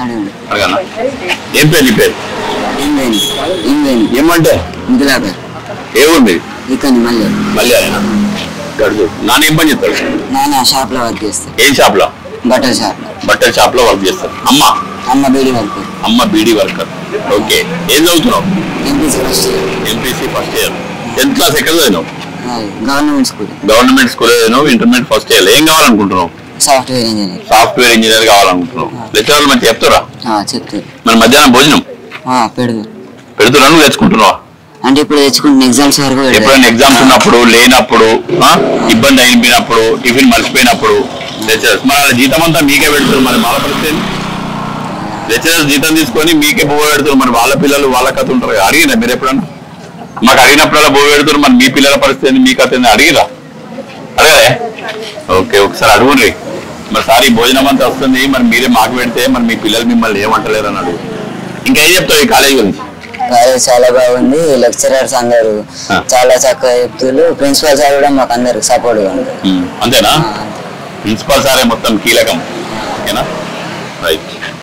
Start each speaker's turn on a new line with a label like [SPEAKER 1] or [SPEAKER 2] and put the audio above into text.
[SPEAKER 1] అడగనా? ఏం పేరు నీ పేరు? ఏమంటే ఏ ఊరు మీది? మల్యాలేనా? నాన్న ఏం పని చేస్తాడు?
[SPEAKER 2] నాన్న షాప్ లో వర్క్ చేస్తాడు.
[SPEAKER 1] ఏం షాప్ లో?
[SPEAKER 2] బట్టల షాప్
[SPEAKER 1] లో వర్క్ చేస్తాడు. అమ్మ బీడీ వర్కర్. ఓకే. ఏం చదువుతున్నావు? MPC first year. 10th class ఎక్కడ చదివినావు? గవర్నమెంట్ స్కూల్ చదివినావు. Intermediate first year. ఏం కావాలనుకుంటున్నావు? Software engineer కావాలనుకుంటున్నావు. లెక్చరర్లు మంచి చెప్తారా? మరి మధ్యాహ్నం భోజనం పెడుతున్నా? నువ్వు తెచ్చుకుంటున్నావా?
[SPEAKER 2] అంటే ఇప్పుడు తెచ్చుకుంటున్నా ఎగ్జామ్స్ వరకు.
[SPEAKER 1] ఎప్పుడైనా ఎగ్జామ్స్ ఉన్నప్పుడు, లేనప్పుడు, ఇబ్బంది అయిపోయినప్పుడు, టిఫిన్ మర్చిపోయినప్పుడు లెక్చరర్స్ మరి జీతం అంతా మీకే పెడుతున్నారు. మరి వాళ్ళ పరిస్థితి లెక్చరర్స్ జీతం తీసుకొని మీకే బోవ పెడుతున్నారు. మరి వాళ్ళ పిల్లలు వాళ్ళ కథ ఉంటారు. అడిగినా మీరు ఎప్పుడన్నా? మాకు అడిగినప్పుడల్లా బోవ పెడుతున్నారు. మరి మీ పిల్లల పరిస్థితి మీ కథ అడిగిరా? అడగలే? ఓకే, ఒకసారి అడుగుండ్రి. మరి సారీ భోజనం అంతా వస్తుంది, మరి మీరే మాకు పెడితే మరి మీ పిల్లలు మిమ్మల్ని ఏమంటలేరు అని అడుగు. ఇంకా ఏం చెప్తావు ఈ కాలేజ్ గురించి?
[SPEAKER 2] కాలేజ్ చాలా బాగుంది. లెక్చరర్స్ అందరూ చాలా చక్కగా చెప్తున్నారు. ప్రిన్సిపల్ సార్ కూడా మాకు అందరు సపోర్ట్ గా ఉంటారు.
[SPEAKER 1] అంతేనా? ప్రిన్సిపల్ సారే మొత్తం కీలకం. ఓకేనా? రైట్.